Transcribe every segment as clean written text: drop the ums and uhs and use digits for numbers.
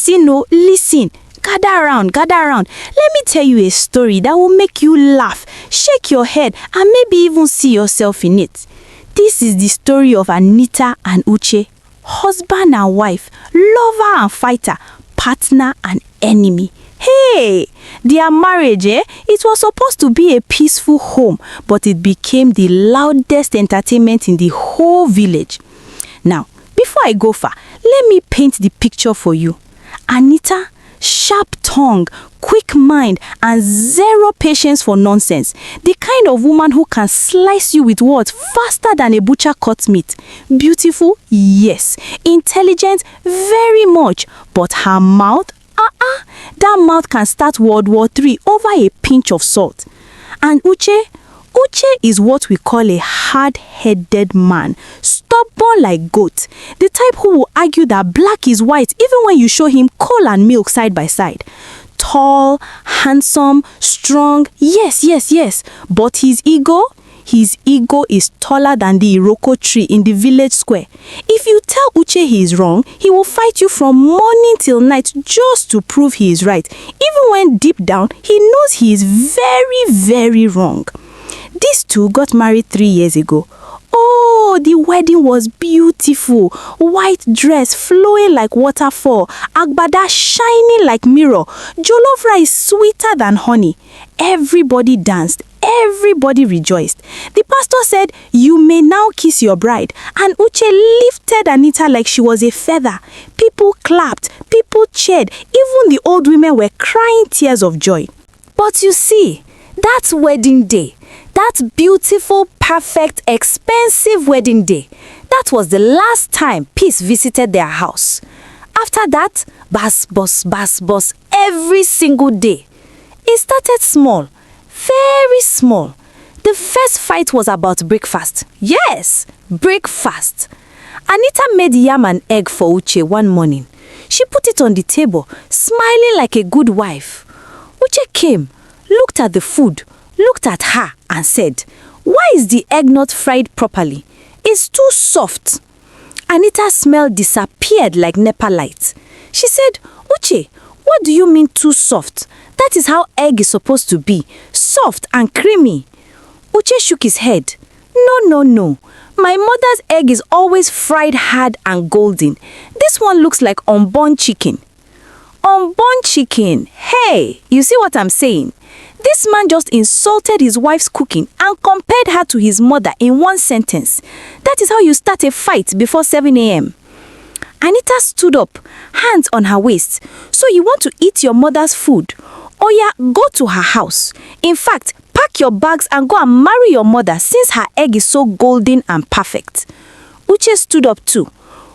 Listen, oh, listen. Gather around, gather around. Let me tell you a story that will make you laugh, shake your head, and maybe even see yourself in it. This is the story of Anita and Uche, husband and wife, lover and fighter, partner and enemy. Hey, their marriage, it was supposed to be a peaceful home, but it became the loudest entertainment in the whole village. Now, before I go far, let me paint the picture for you. Anita, sharp tongue, quick mind, and zero patience for nonsense. The kind of woman who can slice you with words faster than a butcher cuts meat. Beautiful, yes. Intelligent, very much. But her mouth, that mouth can start World War III over a pinch of salt. And Uche is what we call a hard-headed man, stubborn like goat, the type who will argue that black is white even when you show him coal and milk side by side. Tall, handsome, strong, yes, but his ego is taller than the Iroko tree in the village square. If you tell Uche he is wrong, he will fight you from morning till night just to prove he is right, even when deep down he knows he is very, very wrong. These two got married 3 years ago. Oh, the wedding was beautiful. White dress flowing like waterfall, agbada shining like mirror, jollof rice sweeter than honey. Everybody danced, everybody rejoiced. The pastor said, "You may now kiss your bride," and Uche lifted Anita like she was a feather. People clapped, people cheered, even the old women were crying tears of joy. But you see, that wedding day, that beautiful, perfect, expensive wedding day, that was the last time peace visited their house. After that, bus, every single day. It started small, very small. The first fight was about breakfast. Yes, breakfast. Anita made yam and egg for Uche one morning. She put it on the table, smiling like a good wife. Uche came, looked at the food, looked at her and said, "Why is the egg not fried properly? It's too soft." Anita's smell disappeared like NEPA light. She said, "Uche, what do you mean too soft? That is how egg is supposed to be, soft and creamy." Uche shook his head. No. My mother's egg is always fried hard and golden. This one looks like unborn chicken. Unborn chicken. Hey, you see what I'm saying? This man just insulted his wife's cooking and compared her to his mother in one sentence. That is how you start a fight before 7 a.m. Anita stood up, hands on her waist. "So you want to eat your mother's food? Oh yeah, go to her house. In fact, pack your bags and go and marry your mother since her egg is so golden and perfect." Uche stood up too.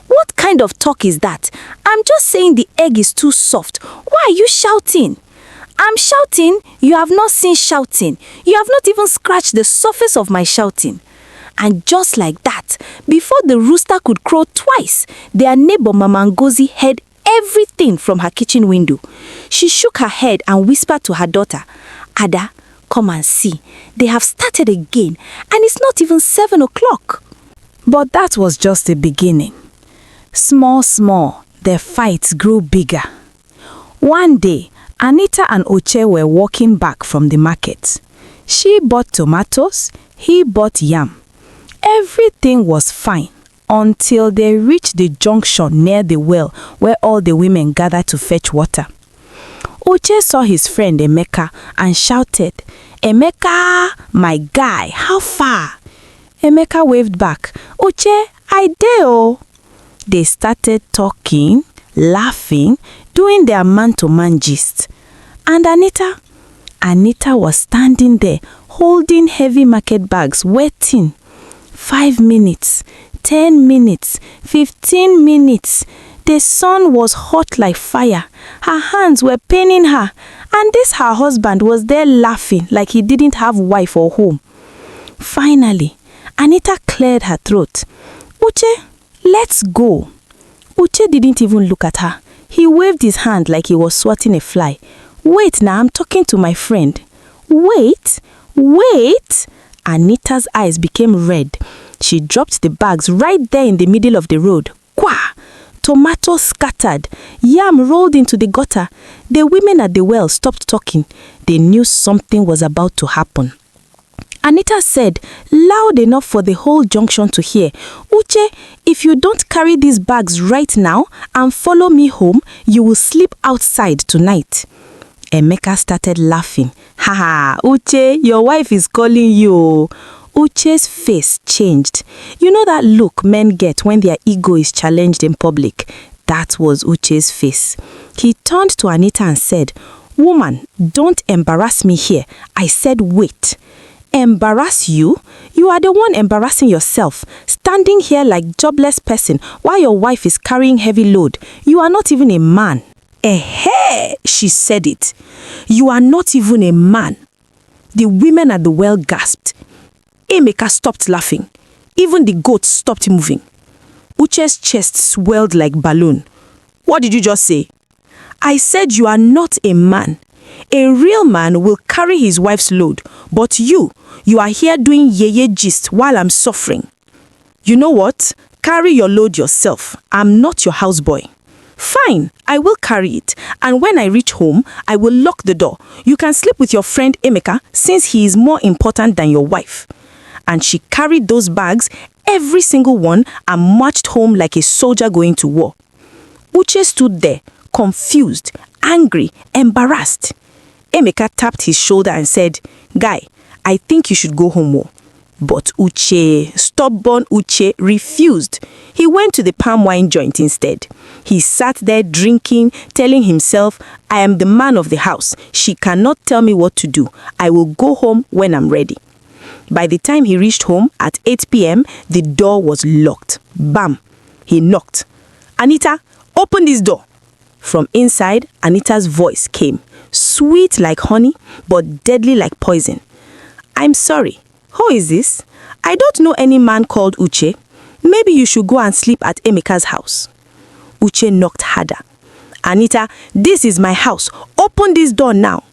"What kind of talk is that? I'm just saying the egg is too soft. Why are you shouting?" "I'm shouting? You have not seen shouting. You have not even scratched the surface of my shouting." And just like that, before the rooster could crow twice, their neighbor Mama Ngozi heard everything from her kitchen window. She shook her head and whispered to her daughter, "Ada, come and see. They have started again, and it's not even 7 o'clock. But that was just the beginning. Small, their fights grew bigger. One day, Anita and Uche were walking back from the market. She bought tomatoes, he bought yam. Everything was fine until they reached the junction near the well where all the women gathered to fetch water. Uche saw his friend Emeka and shouted, "Emeka, my guy, how far?" Emeka waved back, "Uche, I dare." They started talking, laughing, doing their man-to-man gist. And Anita was standing there, holding heavy market bags, waiting. 5 minutes, 10 minutes, 15 minutes. The sun was hot like fire. Her hands were paining her. And this her husband was there laughing like he didn't have wife or home. Finally, Anita cleared her throat. "Uche, let's go." Uche didn't even look at her. He waved his hand like he was swatting a fly. "Wait now, I'm talking to my friend." Wait. Anita's eyes became red. She dropped the bags right there in the middle of the road. Qua! Tomatoes scattered. Yam rolled into the gutter. The women at the well stopped talking. They knew something was about to happen. Anita said, loud enough for the whole junction to hear, Uche, if you don't carry these bags right now and follow me home, you will sleep outside tonight. Emeka started laughing. Ha ha, Uche, your wife is calling you. Uche's face changed. You know that look men get when their ego is challenged in public? That was Uche's face. He turned to Anita and said, Woman, don't embarrass me here. I said wait. Embarrass you? You are the one embarrassing yourself, standing here like jobless person while your wife is carrying heavy load. You are not even a man. Eh, she said it. You are not even a man. The women at the well gasped. Emeka stopped laughing. Even the goats stopped moving. Uche's chest swelled like balloon. What did you just say? I said you are not a man. A real man will carry his wife's load, but you are here doing yeye gist while I'm suffering. You know what? Carry your load yourself. I'm not your houseboy. Fine, I will carry it, and when I reach home, I will lock the door. You can sleep with your friend Emeka since he is more important than your wife. And she carried those bags, every single one, and marched home like a soldier going to war. Uche stood there, confused, angry, embarrassed. Emeka tapped his shoulder and said, Guy, I think you should go home. But Uche, stubborn Uche, refused. He went to the palm wine joint instead. He sat there drinking, telling himself, I am the man of the house. She cannot tell me what to do. I will go home when I'm ready. By the time he reached home at 8 p.m., the door was locked. Bam! He knocked. Anita, open this door. From inside, Anita's voice came, sweet like honey, but deadly like poison. I'm sorry. Who is this? I don't know any man called Uche. Maybe you should go and sleep at Emeka's house. Uche knocked harder. Anita, this is my house. Open this door now.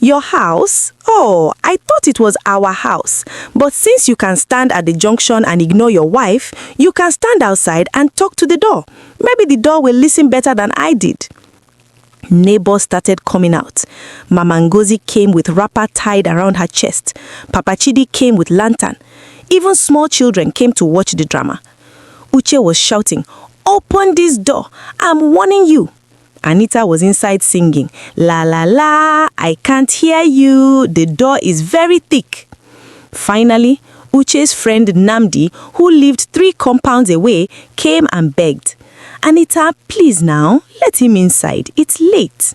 Your house? Oh, I thought it was our house. But since you can stand at the junction and ignore your wife, you can stand outside and talk to the door. Maybe the door will listen better than I did. Neighbors started coming out. Mama Ngozi came with wrapper tied around her chest. Papa Chidi came with lantern. Even small children came to watch the drama. Uche was shouting, Open this door! I'm warning you! Anita was inside singing, La la la, I can't hear you, the door is very thick. Finally, Uche's friend Namdi, who lived 3 compounds away, came and begged. Anita, please now, let him inside, it's late.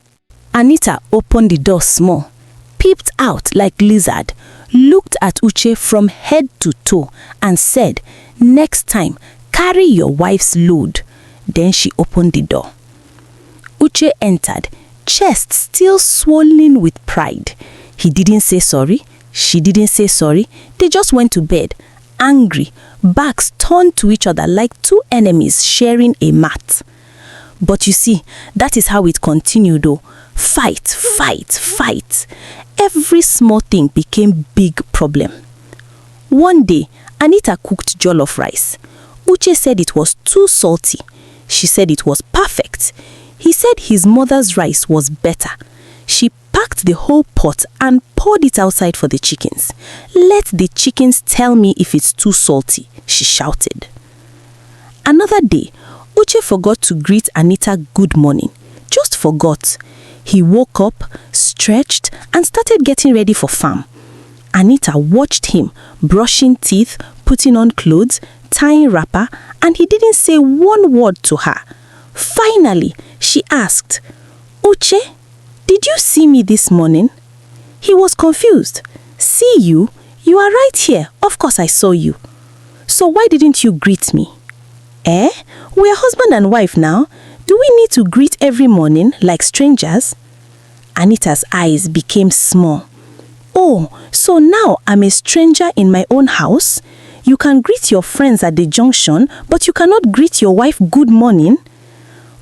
Anita opened the door small, peeped out like lizard, looked at Uche from head to toe and said, Next time, carry your wife's load. Then she opened the door. Uche entered, chest still swollen with pride. He didn't say sorry. She didn't say sorry. They just went to bed, angry, backs turned to each other like 2 enemies sharing a mat. But you see, that is how it continued though. Fight, fight, fight. Every small thing became big problem. One day, Anita cooked jollof rice. Uche said it was too salty. She said it was perfect. He said his mother's rice was better. She packed the whole pot and poured it outside for the chickens. Let the chickens tell me if it's too salty, she shouted. Another day, Uche forgot to greet Anita good morning. Just forgot. He woke up, stretched, and started getting ready for farm. Anita watched him, brushing teeth, putting on clothes, tying wrapper, and he didn't say one word to her. Finally, she asked, Uche, did you see me this morning? He was confused. See you? You are right here. Of course I saw you. So why didn't you greet me? Eh? We are husband and wife now. Do we need to greet every morning like strangers? Anita's eyes became small. Oh, so now I'm a stranger in my own house? You can greet your friends at the junction, but you cannot greet your wife good morning?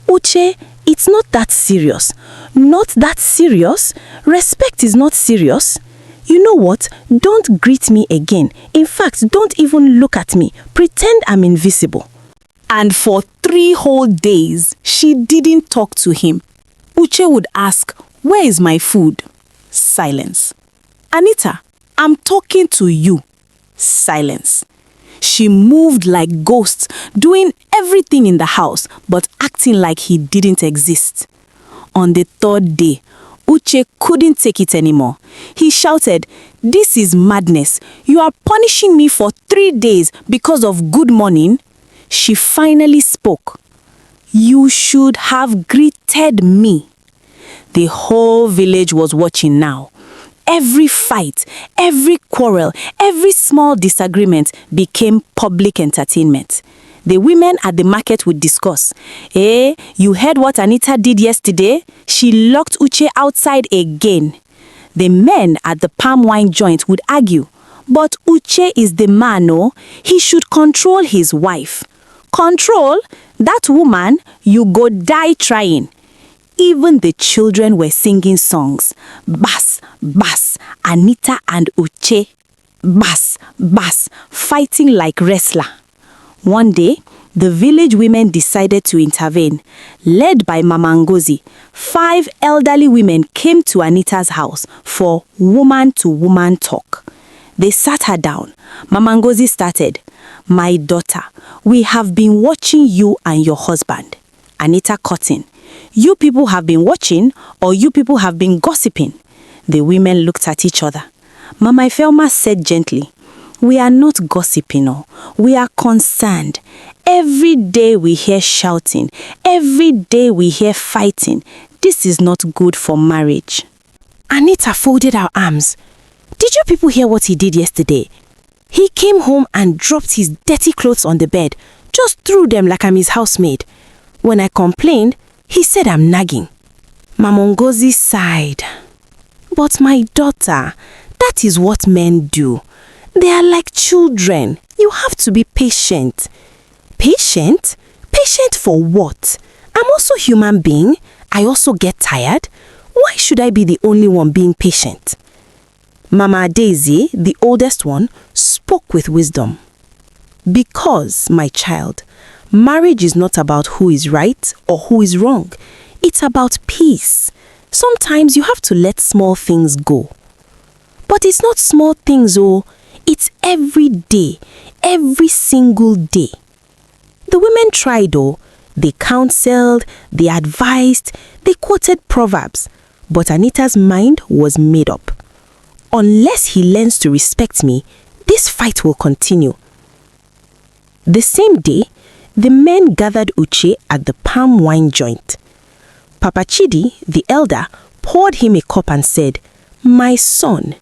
Uche, it's not that serious. Not that serious? Respect is not serious. You know what? Don't greet me again. In fact, don't even look at me. Pretend I'm invisible. And for 3 whole days, she didn't talk to him. Uche would ask, "Where is my food?" Silence. "Anita, I'm talking to you." Silence. She moved like ghosts, doing everything in the house, but acting like he didn't exist. On the 3rd day, Uche couldn't take it anymore. He shouted, "This is madness. You are punishing me for 3 days because of good morning." She finally spoke. "You should have greeted me." The whole village was watching now. Every fight, every quarrel, every small disagreement became public entertainment. The women at the market would discuss. You heard what Anita did yesterday? She locked Uche outside again. The men at the palm wine joint would argue. But Uche is the man, no? He should control his wife. Control? That woman, you go die trying. Even the children were singing songs. Bass, bass, Anita and Uche. Bass, bass, fighting like wrestler. One day, the village women decided to intervene. Led by Mama Ngozi, 5 elderly women came to Anita's house for woman-to-woman talk. They sat her down. Mama Ngozi started, "My daughter, we have been watching you and your husband." Anita cut in. "You people have been watching, or you people have been gossiping?" The women looked at each other. Mama Ifelma said gently, "We are not gossiping, no. We are concerned. Every day we hear shouting. Every day we hear fighting. This is not good for marriage." Anita folded her arms. "Did you people hear what he did yesterday? He came home and dropped his dirty clothes on the bed, just threw them like I'm his housemaid. When I complained, he said I'm nagging." Mama Ngozi sighed. "But my daughter, that is what men do. They are like children. You have to be patient." "Patient? Patient for what? I'm also a human being. I also get tired. Why should I be the only one being patient?" Mama Daisy, the oldest one, spoke with wisdom. "Because, my child, marriage is not about who is right or who is wrong. It's about peace. Sometimes you have to let small things go." "But it's not small things, oh. It's every day, every single day." The women tried, though. They counseled, they advised, they quoted proverbs. But Anita's mind was made up. "Unless he learns to respect me, this fight will continue." The same day, the men gathered Uche at the palm wine joint. Papa Chidi, the elder, poured him a cup and said, "My son,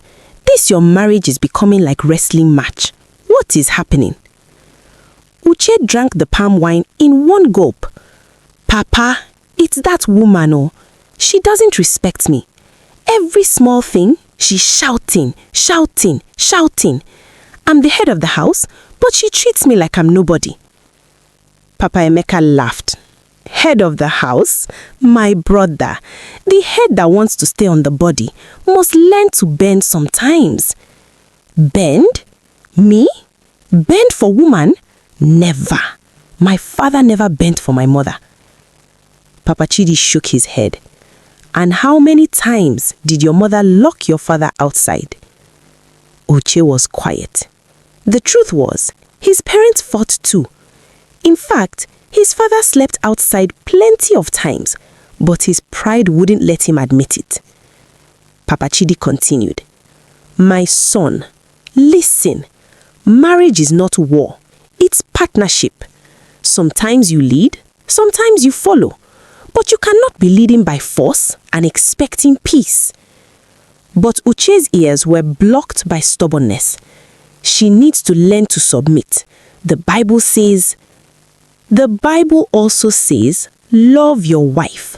this your marriage is becoming like wrestling match. What is happening?" Uche drank the palm wine in one gulp. "Papa, it's that woman, oh. She doesn't respect me. Every small thing, she's shouting, shouting, shouting. I'm the head of the house, but she treats me like I'm nobody." Papa Emeka laughed. "Head of the house? My brother, the head that wants to stay on the body must learn to bend sometimes." "Bend? Me? Bend for woman? Never. My father never bent for my mother." Papa Chidi shook his head. "And how many times did your mother lock your father outside?" Uche was quiet. The truth was, his parents fought too. In fact, his father slept outside plenty of times, but his pride wouldn't let him admit it. Papa Chidi continued, "My son, listen. Marriage is not war. It's partnership. Sometimes you lead, sometimes you follow. But you cannot be leading by force and expecting peace." But Uche's ears were blocked by stubbornness. She needs to learn to submit. The Bible also says, "Love your wife."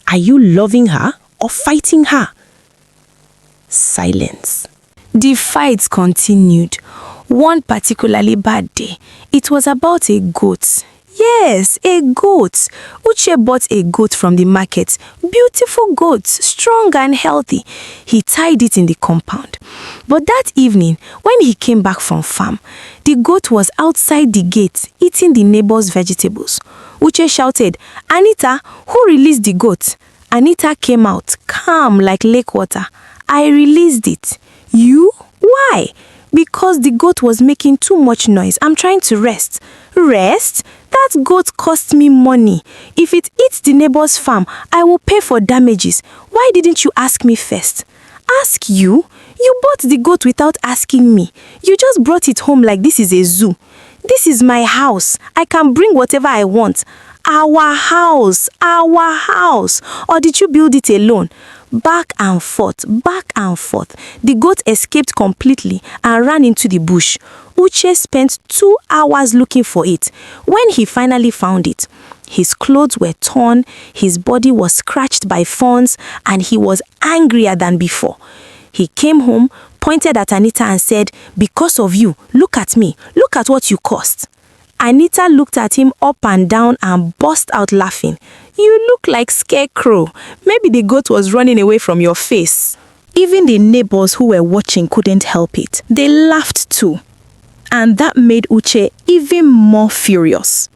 Are you loving her or fighting her? Silence. The fights continued. One particularly bad day, it was about a goat. Yes, a goat. Uche bought a goat from the market. Beautiful goat, strong and healthy. He tied it in the compound. But that evening, when he came back from farm, the goat was outside the gate eating the neighbor's vegetables. Uche shouted, "Anita, who released the goat?" Anita came out, calm like lake water. "I released it." "You? Why?" "Because the goat was making too much noise. I'm trying to rest." "Rest? That goat cost me money. If it eats the neighbor's farm, I will pay for damages. Why didn't you ask me first?" "Ask you? You bought the goat without asking me. You just brought it home like this is a zoo. This is my house. I can bring whatever I want." Our house. Or did you build it alone?" Back and forth, back and forth. The goat escaped completely and ran into the bush. Uche spent 2 hours looking for it. When he finally found it, his clothes were torn, his body was scratched by thorns, and he was angrier than before. He came home, pointed at Anita and said, "Because of you, look at me, look at what you cost." Anita looked at him up and down and burst out laughing. "You look like Scarecrow. Maybe the goat was running away from your face." Even the neighbors who were watching couldn't help it. They laughed too. And that made Uche even more furious.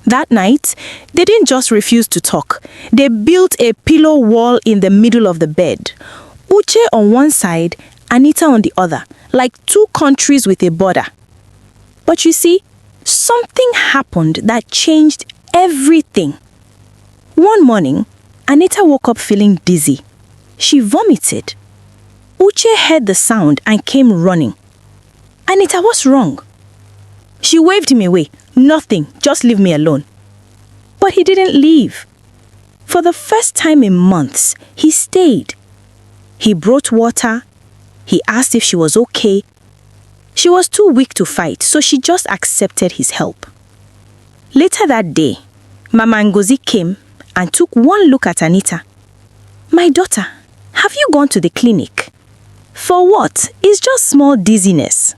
That night, they didn't just refuse to talk. They built a pillow wall in the middle of the bed. Uche on one side, Anita on the other, like 2 countries with a border. But you see, something happened that changed everything. One morning, Anita woke up feeling dizzy. She vomited. Uche heard the sound and came running. "Anita, what's wrong?" She waved him away. "Nothing, just leave me alone." But he didn't leave. For the first time in months, he stayed. He brought water. He asked if she was okay. She was too weak to fight, so she just accepted his help. Later that day, Mama Ngozi came and took one look at Anita. "My daughter, have you gone to the clinic?" "For what? It's just small dizziness."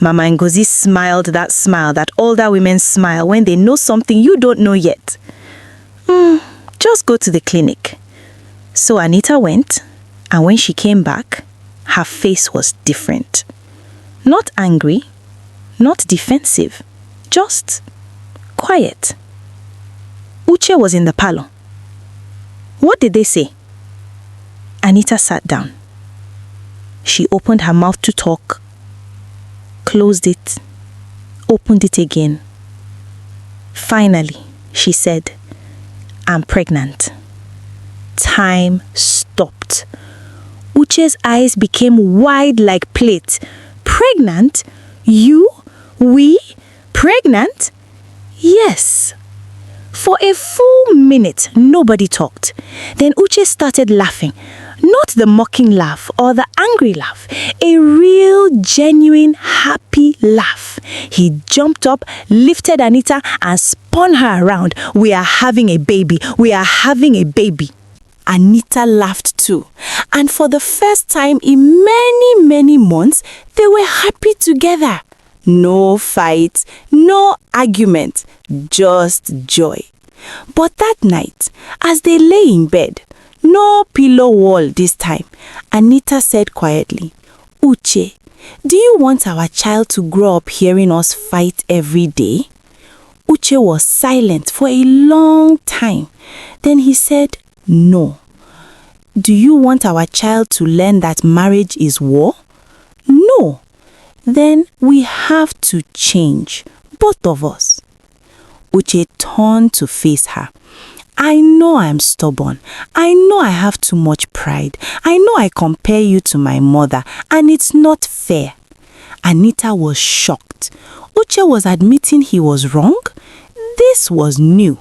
Mama Ngozi smiled that smile that older women smile when they know something you don't know yet. Just go to the clinic." So Anita went, and when she came back, her face was different. Not angry, not defensive, just quiet. Uche was in the parlor. What did they say? Anita sat down. She opened her mouth to talk, closed it, opened it again. Finally, she said, "I'm pregnant." Time stopped. Uche's eyes became wide like plates. "Pregnant? You? We? Pregnant?" "Yes." For a full minute, nobody talked. Then Uche started laughing. Not the mocking laugh or the angry laugh. A real, genuine, happy laugh. He jumped up, lifted Anita, and spun her around. "We are having a baby. We are having a baby." Anita laughed too. And for the first time in many, many months, they were happy together. No fight, no argument, just joy. But that night, as they lay in bed, no pillow wall this time, Anita said quietly, "Uche, do you want our child to grow up hearing us fight every day?" Uche was silent for a long time. Then he said, "No." "Do you want our child to learn that marriage is war?" "No." "Then we have to change, both of us." Uche turned to face her. "I know I'm stubborn. I know I have too much pride. I know I compare you to my mother, and it's not fair." Anita was shocked. Uche was admitting he was wrong? This was new.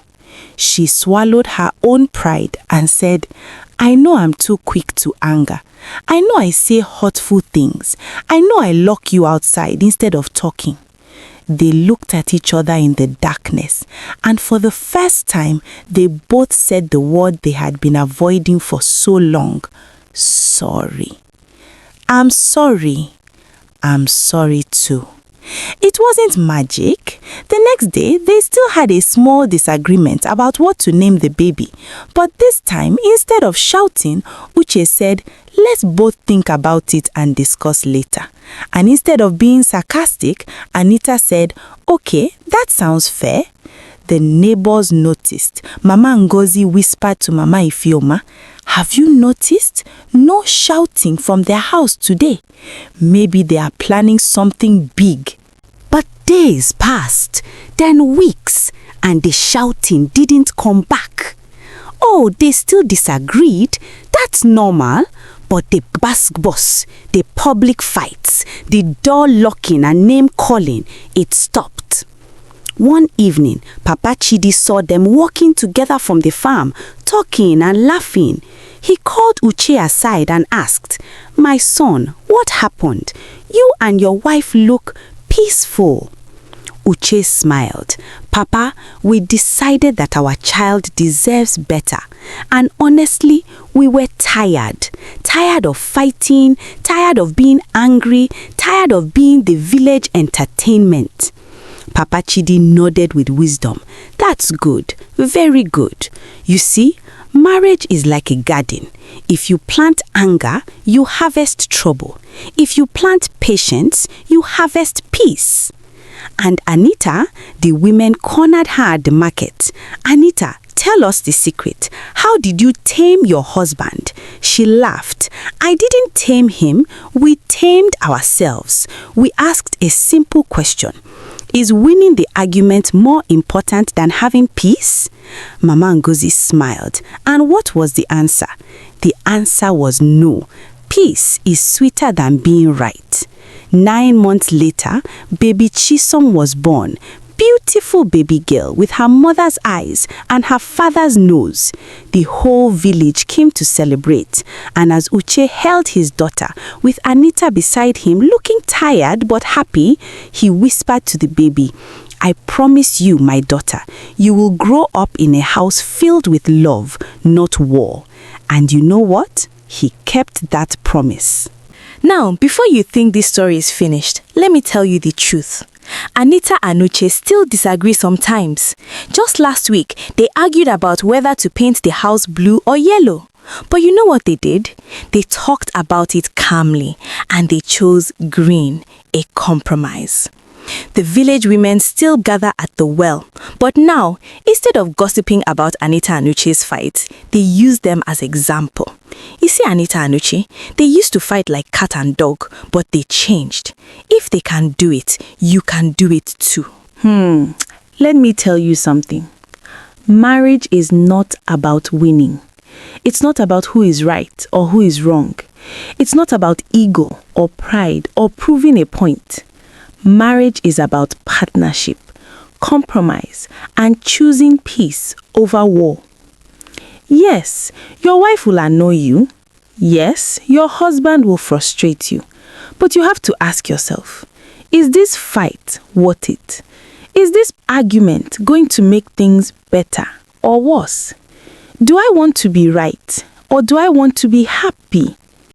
She swallowed her own pride and said, "I know I'm too quick to anger. I know I say hurtful things. I know I lock you outside instead of talking." They looked at each other in the darkness, and for the first time, they both said the word they had been avoiding for so long. "Sorry." "I'm sorry." "I'm sorry too." It wasn't magic. The next day, they still had a small disagreement about what to name the baby. But this time, instead of shouting, Uche said, "Let's both think about it and discuss later." And instead of being sarcastic, Anita said, "Okay, that sounds fair." The neighbors noticed. Mama Ngozi whispered to Mama Ifioma, "Have you noticed? No shouting from their house today. Maybe they are planning something big." But days passed, then weeks, and the shouting didn't come back. Oh, they still disagreed. That's normal. But the bus, the public fights, the door locking and name calling, it stopped. One evening, Papa Chidi saw them walking together from the farm, talking and laughing. He called Uche aside and asked, "My son, what happened? You and your wife look peaceful." Uche smiled. "Papa, we decided that our child deserves better. And honestly, we were tired. Tired of fighting, tired of being angry, tired of being the village entertainment." Papa Chidi nodded with wisdom. "That's good, very good. You see, marriage is like a garden. If you plant anger, you harvest trouble. If you plant patience, you harvest peace." And Anita, the women cornered her at the market. "Anita, tell us the secret. How did you tame your husband?" She laughed. "I didn't tame him. We tamed ourselves. We asked a simple question. Is winning the argument more important than having peace?" Mama Ngozi smiled. And what was the answer? The answer was no. Peace is sweeter than being right. 9 months later, baby Chisom was born. Beautiful baby girl with her mother's eyes and her father's nose. The whole village came to celebrate, and as Uche held his daughter with Anita beside him looking tired but happy, he whispered to the baby, "I promise you, my daughter, you will grow up in a house filled with love, not war." And you know what? He kept that promise. Now, before you think this story is finished, let me tell you the truth. Anita and Uche still disagree sometimes. Just last week, they argued about whether to paint the house blue or yellow. But you know what they did? They talked about it calmly and they chose green, a compromise. The village women still gather at the well, but now, instead of gossiping about Anita and Uche's fight, they use them as example. You see, Anita and Uche, they used to fight like cat and dog, but they changed. If they can do it, you can do it too. Let me tell you something. Marriage is not about winning. It's not about who is right or who is wrong. It's not about ego or pride or proving a point. Marriage is about partnership, compromise, and choosing peace over war. Yes, your wife will annoy you. Yes, your husband will frustrate you. But you have to ask yourself, is this fight worth it? Is this argument going to make things better or worse? Do I want to be right or do I want to be happy?